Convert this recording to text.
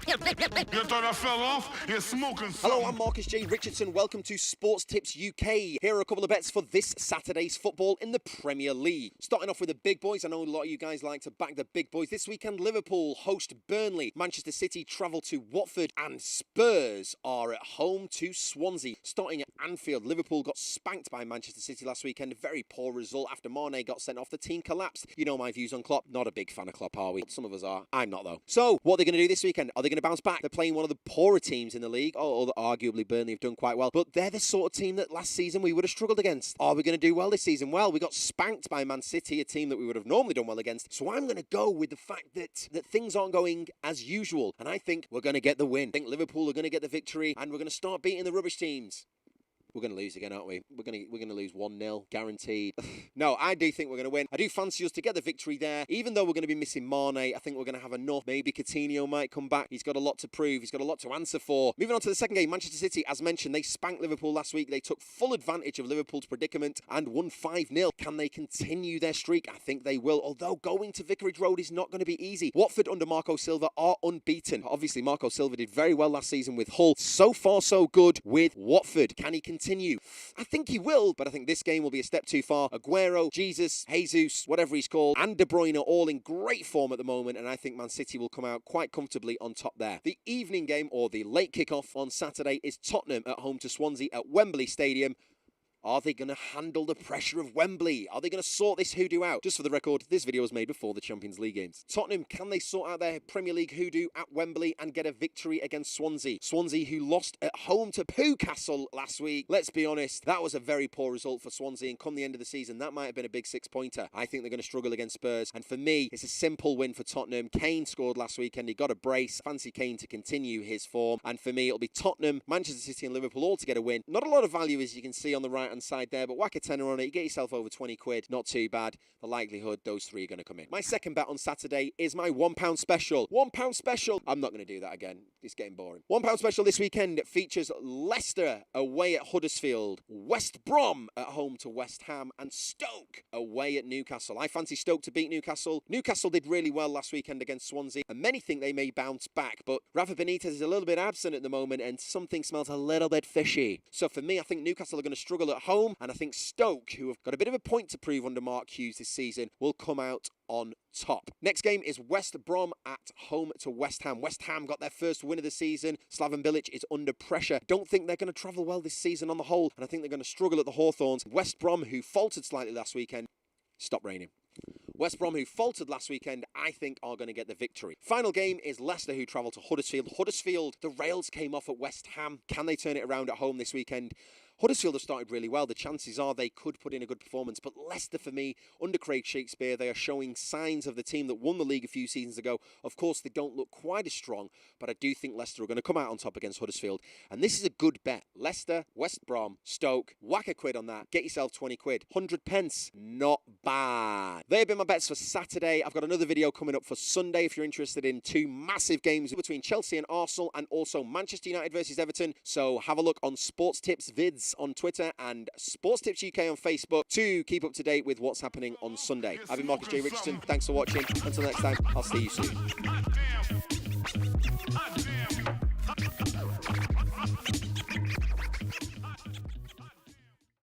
You thought I fell off? You're smoking something. Hello, I'm Marcus J. Richardson. Welcome to Sports Tips UK. Here are a couple of bets for this Saturday's football in the Premier League. Starting off with the big boys. I know a lot of you guys like to back the big boys. This weekend, Liverpool host Burnley. Manchester City travel to Watford. And Spurs are at home to Swansea. Starting at Anfield, Liverpool got spanked by Manchester City last weekend. A very poor result after Mane got sent off. The team collapsed. You know my views on Klopp. Not a big fan of Klopp, are we? Some of us are. I'm not, though. So, what are they going to do this weekend? Are they going to bounce back? They're playing one of the poorer teams in the league. Although arguably Burnley have done quite well. But they're the sort of team that last season we would have struggled against. Are we going to do well this season? Well, we got spanked by Man City, a team that we would have normally done well against. So I'm going to go with the fact that things aren't going as usual. And I think we're going to get the win. I think Liverpool are going to get the victory. And we're going to start beating the rubbish teams. We're going to lose again, aren't we? We're going to lose 1-0, guaranteed. No, I do think we're going to win. I do fancy us to get the victory there. Even though we're going to be missing Mane, I think we're going to have enough. Maybe Coutinho might come back. He's got a lot to prove. He's got a lot to answer for. Moving on to the second game, Manchester City, as mentioned, they spanked Liverpool last week. They took full advantage of Liverpool's predicament and won 5-0. Can they continue their streak? I think they will, although going to Vicarage Road is not going to be easy. Watford under Marco Silva are unbeaten. Obviously, Marco Silva did very well last season with Hull. So far, so good with Watford. Can he continue? I think he will, but I think this game will be a step too far. Aguero, Jesus, whatever he's called, and De Bruyne are all in great form at the moment, and I think Man City will come out quite comfortably on top there. The evening game, or the late kickoff on Saturday, is Tottenham at home to Swansea at Wembley Stadium. Are they going to handle the pressure of Wembley? Are they going to sort this hoodoo out? Just for the record, this video was made before the Champions League games. Tottenham, can they sort out their Premier League hoodoo at Wembley and get a victory against Swansea? Swansea, who lost at home to Newcastle last week. Let's be honest, that was a very poor result for Swansea, and come the end of the season, that might have been a big 6-pointer. I think they're going to struggle against Spurs, and for me, it's a simple win for Tottenham. Kane scored last weekend. He got a brace. Fancy Kane to continue his form, and for me, it'll be Tottenham, Manchester City and Liverpool all to get a win. Not a lot of value, as you can see on the right-hand side there, but whack a tenner on it, you get yourself over 20 quid, not too bad. The likelihood those three are going to come in. My second bet on Saturday is my £1 special. £1 special. I'm not going to do that again. It's getting boring. £1 special this weekend features Leicester away at Huddersfield, West Brom at home to West Ham, and Stoke away at Newcastle. I fancy Stoke to beat Newcastle. Newcastle did really well last weekend against Swansea, and many think they may bounce back, but Rafa Benitez is a little bit absent at the moment, and something smells a little bit fishy. So for me, I think Newcastle are going to struggle at home, and I think Stoke, who have got a bit of a point to prove under Mark Hughes this season, will come out on top. Next game is West Brom at home to West Ham. West Ham got their first win of the season. Slaven Bilic is under pressure. Don't think they're going to travel well this season on the whole, and I think they're going to struggle at the Hawthorns. West Brom, who faltered slightly last weekend, stop raining. West Brom, who faltered last weekend, I think are going to get the victory. Final game is Leicester, who travel to Huddersfield. Huddersfield, the rails came off at West Ham. Can they turn it around at home this weekend? Huddersfield have started really well. The chances are they could put in a good performance. But Leicester, for me, under Craig Shakespeare, they are showing signs of the team that won the league a few seasons ago. Of course, they don't look quite as strong, but I do think Leicester are going to come out on top against Huddersfield. And this is a good bet. Leicester, West Brom, Stoke, whack a quid on that. Get yourself 20 quid. 100 pence. Not bad. They have been my bets for Saturday. I've got another video coming up for Sunday if you're interested in two massive games between Chelsea and Arsenal, and also Manchester United versus Everton. So have a look on Sports Tips Vids on Twitter and Sports Tips UK on Facebook to keep up to date with what's happening on Sunday. I've been Marcus J. Richardson. Thanks for watching. Until next time, I'll see you soon.